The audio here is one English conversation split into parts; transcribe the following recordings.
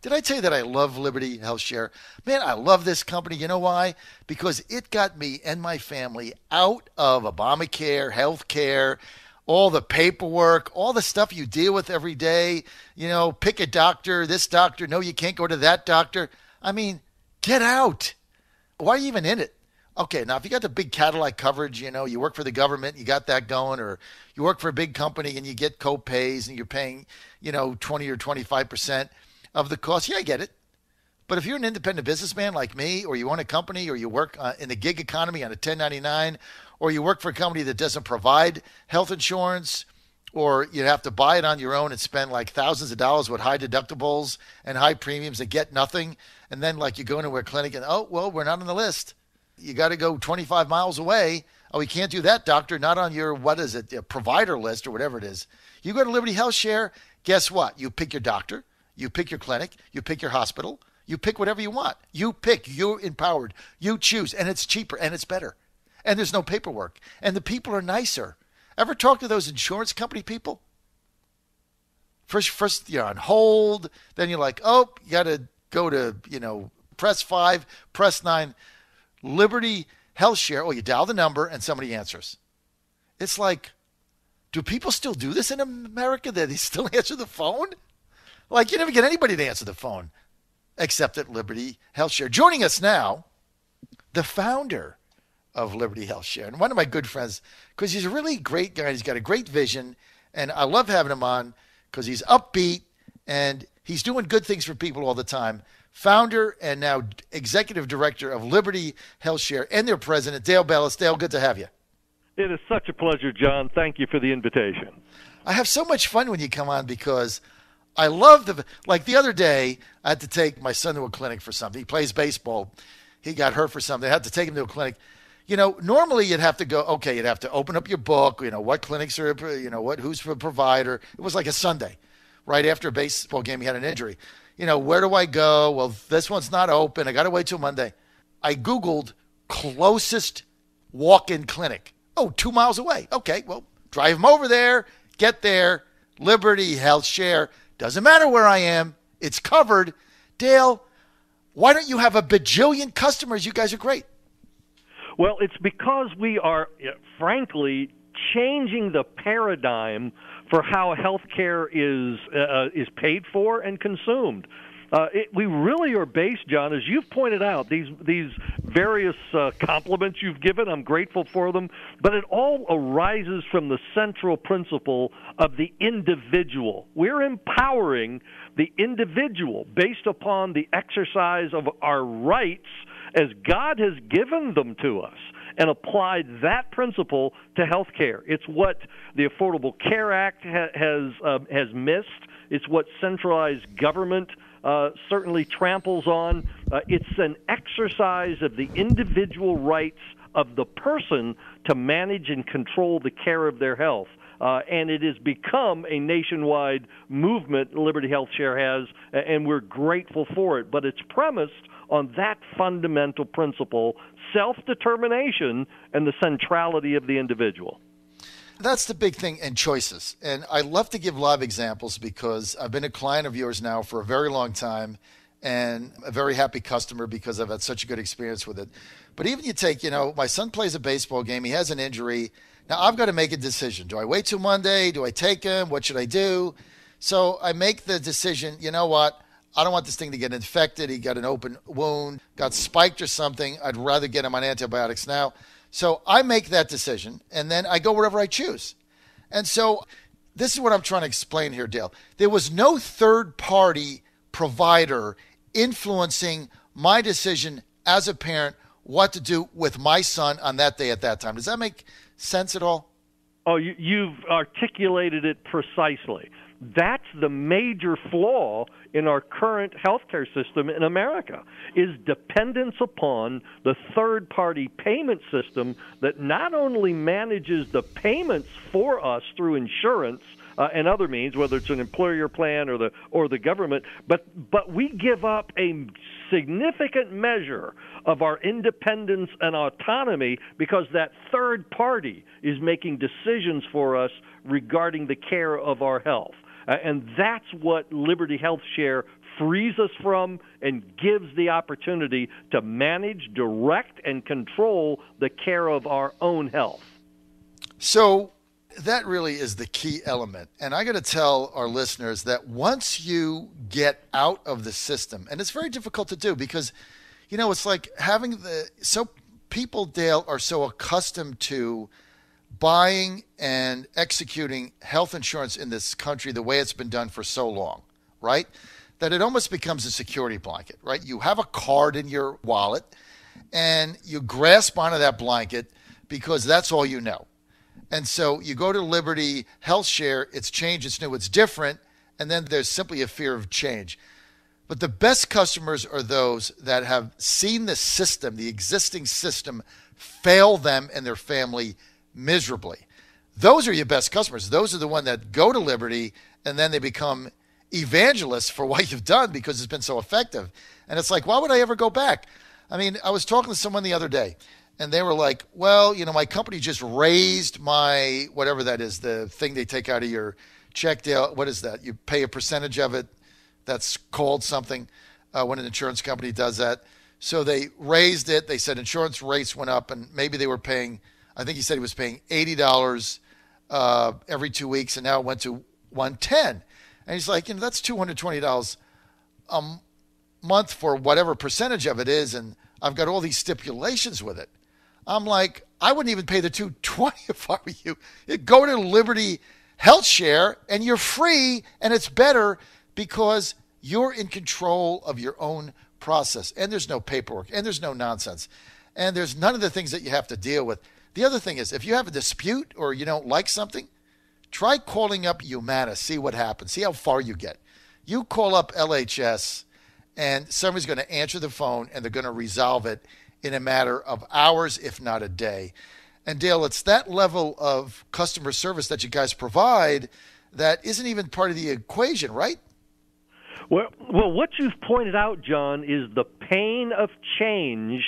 Did I tell you that I love Liberty HealthShare? Man, I love this company. You know why? Because it got me and my family out of Obamacare, health care, all the paperwork, all the stuff you deal with every day. You know, pick a doctor, this doctor. No, you can't go to that doctor. I mean, get out. Why are you even in it? Okay, now if you got the big Cadillac coverage, you know, you work for the government, you got that going, or you work for a big company and you get co-pays and you're paying, 20 or 25% of the cost. Yeah, I get it. But if you're an independent businessman like me, or you own a company, or you work in the gig economy on a 1099, or you work for a company that doesn't provide health insurance, or you have to buy it on your own and spend like thousands of dollars with high deductibles and high premiums and get nothing, and then like you go into a clinic and, oh, well, we're not on the list. You got to go 25 miles away. Oh, we can't do that, doctor. Not on your, provider list or whatever it is. You go to Liberty HealthShare, guess what? You pick your doctor, you pick your clinic, you pick your hospital, you pick whatever you want. You pick, you're empowered, you choose, and it's cheaper and it's better. And there's no paperwork. And the people are nicer. Ever talk to those insurance company people? First you're on hold, then you're like, oh, you got to go to, press 5, press 9. Liberty HealthShare, you dial the number and somebody answers. It's like, do people still do this in America? That they still answer the phone? Like, you never get anybody to answer the phone except at Liberty HealthShare. Joining us now, the founder of Liberty HealthShare, and one of my good friends, because he's a really great guy. He's got a great vision, and I love having him on because he's upbeat and he's doing good things for people all the time. Founder and now executive director of Liberty HealthShare and their president, Dale Bellis. Dale, good to have you. It is such a pleasure, John. Thank you for the invitation. I have so much fun when you come on because I love the other day, I had to take my son to a clinic for something. He plays baseball. He got hurt for something. I had to take him to a clinic. Normally you'd have to open up your book, what clinics are, who's the provider. It was like a Sunday. Right after a baseball game, he had an injury. Where do I go? Well, this one's not open. I got to wait till Monday. I Googled closest walk-in clinic. Oh, 2 miles away. Okay, well, drive him over there, get there, Liberty HealthShare. Doesn't matter where I am. It's covered. Dale, why don't you have a bajillion customers? You guys are great. Well, it's because we are, frankly, changing the paradigm for how healthcare is paid for and consumed. We really are based, John, as you've pointed out, these various compliments you've given. I'm grateful for them, but it all arises from the central principle of the individual. We're empowering the individual based upon the exercise of our rights as God has given them to us, and applied that principle to health care. It's what the Affordable Care Act has missed. It's what centralized government certainly tramples on. It's an exercise of the individual rights of the person to manage and control the care of their health. And it has become a nationwide movement Liberty HealthShare has, and we're grateful for it. But it's premised on that fundamental principle, self-determination, and the centrality of the individual. That's the big thing, and choices. And I love to give live examples because I've been a client of yours now for a very long time and a very happy customer because I've had such a good experience with it. But even you take, my son plays a baseball game. He has an injury. Now I've got to make a decision. Do I wait till Monday? Do I take him? What should I do? So I make the decision, you know what? I don't want this thing to get infected. He got an open wound, got spiked or something. I'd rather get him on antibiotics now. So I make that decision, and then I go wherever I choose. And so this is what I'm trying to explain here, Dale. There was no third-party provider influencing my decision as a parent what to do with my son on that day at that time. Does that make sense at all? Oh, you've articulated it precisely. That's the major flaw in our current healthcare system in America, is dependence upon the third-party payment system that not only manages the payments for us through insurance and other means, whether it's an employer plan or the government, but we give up a significant measure of our independence and autonomy because that third party is making decisions for us regarding the care of our health. And that's what Liberty HealthShare frees us from and gives the opportunity to manage, direct, and control the care of our own health. So that really is the key element. And I got to tell our listeners that once you get out of the system, and it's very difficult to do because, it's like so people, Dale, are so accustomed to buying and executing health insurance in this country the way it's been done for so long, right? That it almost becomes a security blanket, right? You have a card in your wallet and you grasp onto that blanket because that's all you know. And so you go to Liberty HealthShare, it's changed, it's new, it's different, and then there's simply a fear of change. But the best customers are those that have seen the system, the existing system, fail them and their family miserably. Those are your best customers. Those are the ones that go to Liberty and then they become evangelists for what you've done because it's been so effective. And it's like, why would I ever go back? I mean, I was talking to someone the other day and they were like, well, my company just raised my, whatever that is, the thing they take out of your check, Dale. What is that? You pay a percentage of it. That's called something when an insurance company does that. So they raised it. They said insurance rates went up and maybe they were paying, I think he said he was paying $80 every 2 weeks, and now it went to $110. And he's like, that's $220 a month for whatever percentage of it is, and I've got all these stipulations with it. I'm like, I wouldn't even pay the $220 if I were you. You go to Liberty HealthShare, and you're free, and it's better because you're in control of your own process, and there's no paperwork, and there's no nonsense, and there's none of the things that you have to deal with. The other thing is, if you have a dispute or you don't like something, try calling up Humana, see what happens, see how far you get. You call up LHS, and somebody's going to answer the phone, and they're going to resolve it in a matter of hours, if not a day. And Dale, it's that level of customer service that you guys provide that isn't even part of the equation, right? Well, what you've pointed out, John, is the pain of change,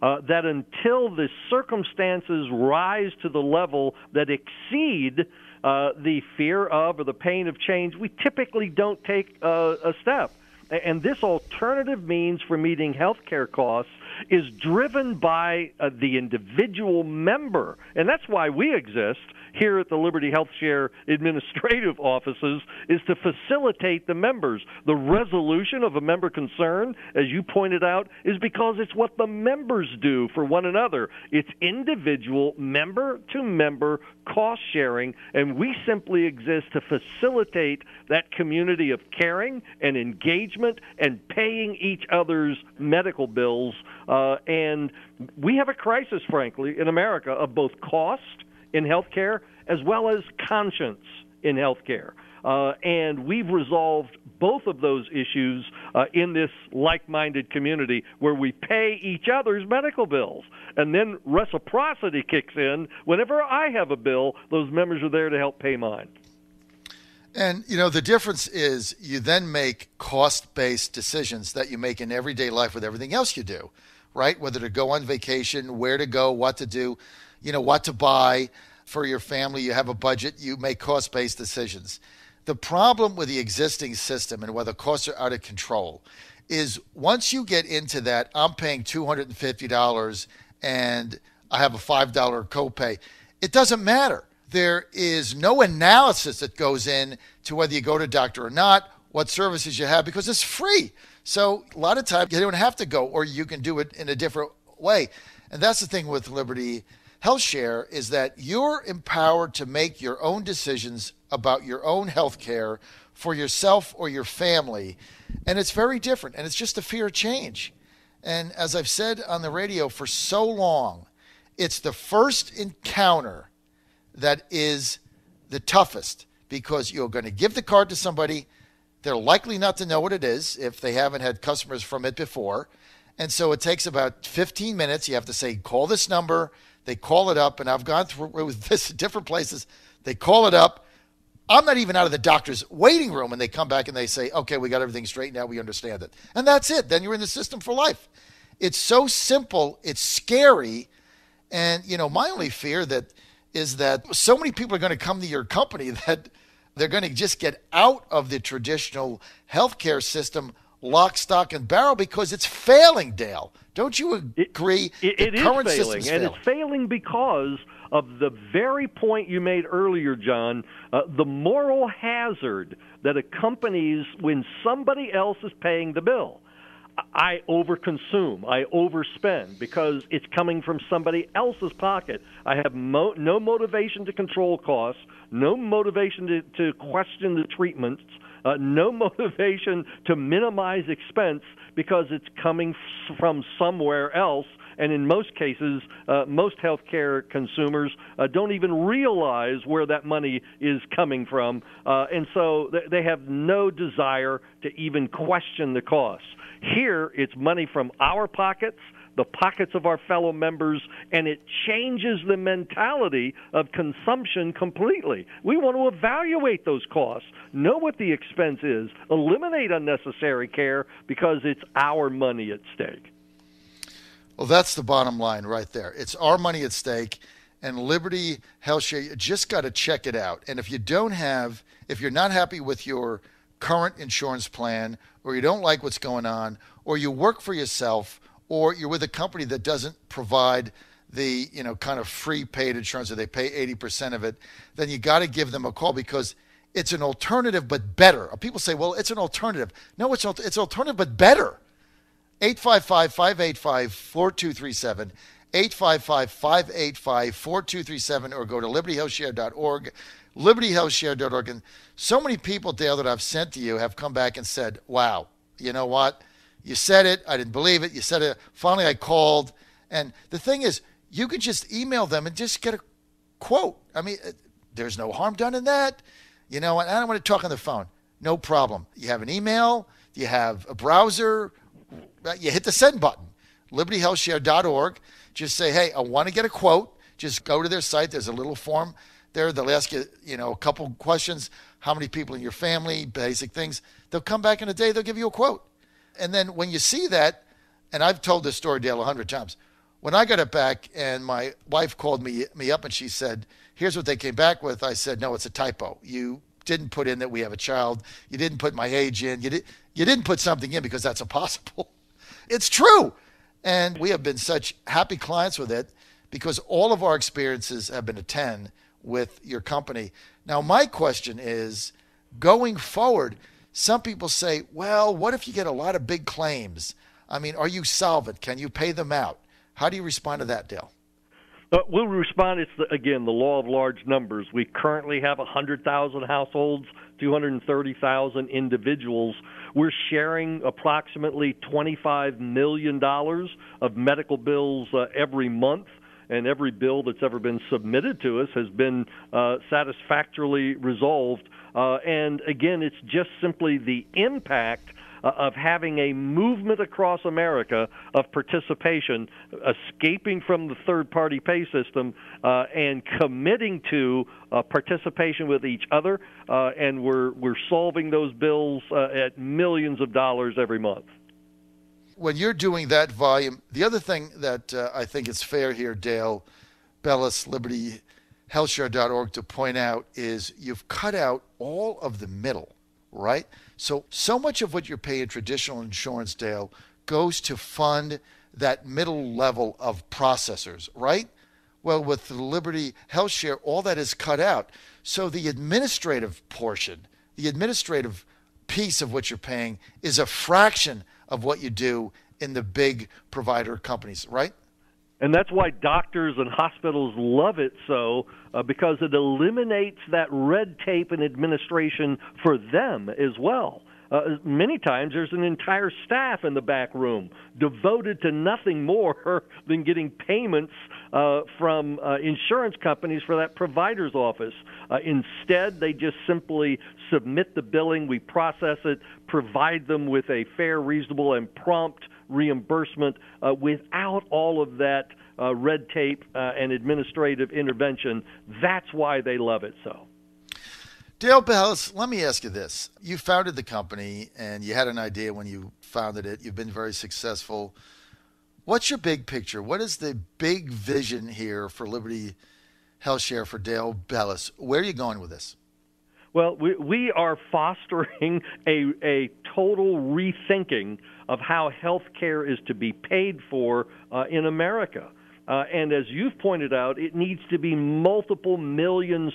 that until the circumstances rise to the level that exceed the fear of or the pain of change, we typically don't take a step. And this alternative means for meeting health care costs is driven by the individual member. And that's why we exist here at the Liberty HealthShare administrative offices, is to facilitate the members. The resolution of a member concern, as you pointed out, is because it's what the members do for one another. It's individual, member-to-member cost sharing, and we simply exist to facilitate that community of caring and engagement and paying each other's medical bills. And we have a crisis, frankly, in America of both cost in healthcare as well as conscience in healthcare. And we've resolved both of those issues in this like-minded community where we pay each other's medical bills. And then reciprocity kicks in. Whenever I have a bill, those members are there to help pay mine. And, the difference is you then make cost-based decisions that you make in everyday life with everything else you do, right? Whether to go on vacation, where to go, what to do, what to buy for your family. You have a budget, you make cost-based decisions. The problem with the existing system and where the costs are out of control is once you get into that, I'm paying $250 and I have a $5 copay, it doesn't matter. There is no analysis that goes in to whether you go to a doctor or not, what services you have, because it's free. So a lot of times you don't have to go, or you can do it in a different way. And that's the thing with Liberty HealthShare, is that you're empowered to make your own decisions about your own health care for yourself or your family. And it's very different. And it's just a fear of change. And as I've said on the radio for so long, it's the first encounter that is the toughest, because you're going to give the card to somebody. They're likely not to know what it is if they haven't had customers from it before. And so it takes about 15 minutes. You have to say, call this number. They call it up, and I've gone through this at different places. They call it up. I'm not even out of the doctor's waiting room, and they come back and they say, okay, we got everything straight now. We understand it. And that's it. Then you're in the system for life. It's so simple. It's scary. And, my only fear is that so many people are going to come to your company that they're going to just get out of the traditional healthcare system lock, stock, and barrel because it's failing, Dale. Don't you agree? It is failing, and it's failing because of the very point you made earlier, John, the moral hazard that accompanies when somebody else is paying the bill. I overconsume, I overspend because it's coming from somebody else's pocket. I have no motivation to control costs, no motivation to question the treatments, no motivation to minimize expense because it's coming from somewhere else. And in most cases, most healthcare consumers don't even realize where that money is coming from. And so they have no desire to even question the costs. Here, it's money from our pockets, the pockets of our fellow members, and it changes the mentality of consumption completely. We want to evaluate those costs, know what the expense is, eliminate unnecessary care because it's our money at stake. Well, that's the bottom line right there. It's our money at stake, and Liberty HealthShare, you just got to check it out. And if you're not happy with your current insurance plan, or you don't like what's going on, or you work for yourself, or you're with a company that doesn't provide the, kind of free paid insurance, or they pay 80% of it, then you got to give them a call because it's an alternative but better. People say, well, it's an alternative. No, it's alternative but better. 855-585-4237, 855-585-4237, or go to libertyhealthshare.org, libertyhealthshare.org. And so many people, Dale, that I've sent to you have come back and said, wow, you know what? You said it. I didn't believe it. You said it. Finally, I called. And the thing is, you could just email them and just get a quote. I mean, there's no harm done in that. And I don't want to talk on the phone. No problem. You have an email. You have a browser. You hit the send button, libertyhealthshare.org. Just say, hey, I want to get a quote. Just go to their site. There's a little form there. They'll ask you, a couple questions. How many people in your family, basic things. They'll come back in a day. They'll give you a quote. And then when you see that, and I've told this story, Dale, 100 times. When I got it back and my wife called me up and she said, here's what they came back with. I said, no, it's a typo. You didn't put in that we have a child. You didn't put my age in. You didn't put something in because that's impossible. It's true. And we have been such happy clients with it because all of our experiences have been a 10 with your company. Now, my question is, going forward, some people say, well, what if you get a lot of big claims? I mean, are you solvent? Can you pay them out? How do you respond to that, Dale? We'll respond. It's, the law of large numbers. We currently have 100,000 households, 230,000 individuals. We're sharing approximately $25 million of medical bills every month, and every bill that's ever been submitted to us has been satisfactorily resolved. And again, it's just simply the impact of having a movement across America of participation, escaping from the third-party pay system, and committing to participation with each other, and we're solving those bills at millions of dollars every month. When you're doing that volume, the other thing that I think is fair here, Dale, Bellis, libertyhealthshare.org, to point out is you've cut out all of the middle, right? So much of what you're paying traditional insurance, Dale, goes to fund that middle level of processors, right? Well, with the Liberty HealthShare, all that is cut out. So the administrative portion, the administrative piece of what you're paying is a fraction of what you do in the big provider companies, right? And that's why doctors and hospitals love it so, because it eliminates that red tape and administration for them as well. Many times there's an entire staff in the back room devoted to nothing more than getting payments from insurance companies for that provider's office. Instead, they just simply submit the billing, we process it, provide them with a fair, reasonable, and prompt reimbursement without all of that red tape and administrative intervention. That's why they love it so. Dale Bellis, let me ask you this. You founded the company, and you had an idea when you founded it. You've been very successful. What's your big picture? What is the big vision here for Liberty HealthShare for Dale Bellis? Where are you going with this? Well, we are fostering a total rethinking of how health care is to be paid for in America. And as you've pointed out, it needs to be multiple millions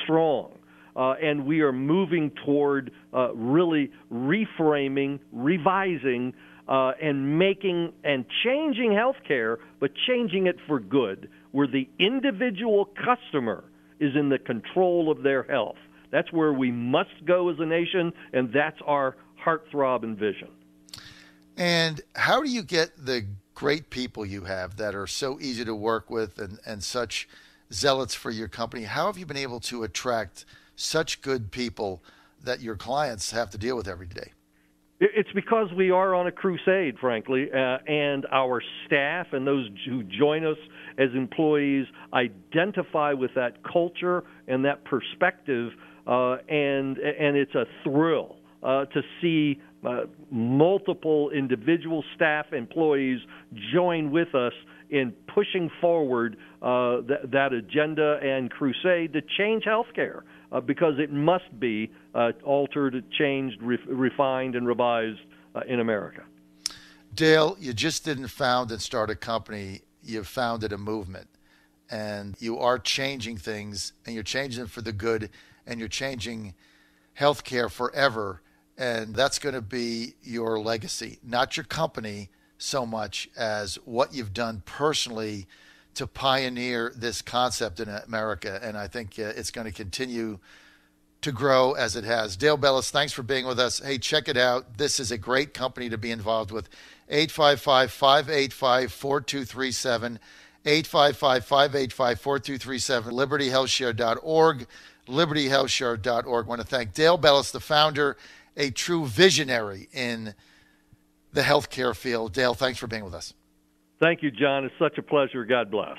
strong. And we are moving toward really reframing, revising, and making and changing healthcare, but changing it for good, where the individual customer is in the control of their health. That's where we must go as a nation, and that's our heartthrob and vision. And how do you get the great people you have that are so easy to work with and such zealots for your company? How have you been able to attract such good people that your clients have to deal with every day? It's because we are on a crusade, frankly, and our staff and those who join us as employees identify with that culture and that perspective, and it's a thrill to see multiple individual staff employees join with us in pushing forward that agenda and crusade to change healthcare, because it must be altered, changed, refined, and revised in America. Dale, you just didn't found and start a company. You founded a movement, and you are changing things, and you're changing them for the good, and you're changing healthcare forever, and that's going to be your legacy, not your company so much as what you've done personally to pioneer this concept in America. And I think it's going to continue to grow as it has. Dale Bellis, thanks for being with us. Hey, check it out. This is a great company to be involved with. 855-585-4237, 855-585-4237, libertyhealthshare.org, libertyhealthshare.org. I want to thank Dale Bellis, the founder, a true visionary in the healthcare field. Dale, thanks for being with us. Thank you, John. It's such a pleasure. God bless.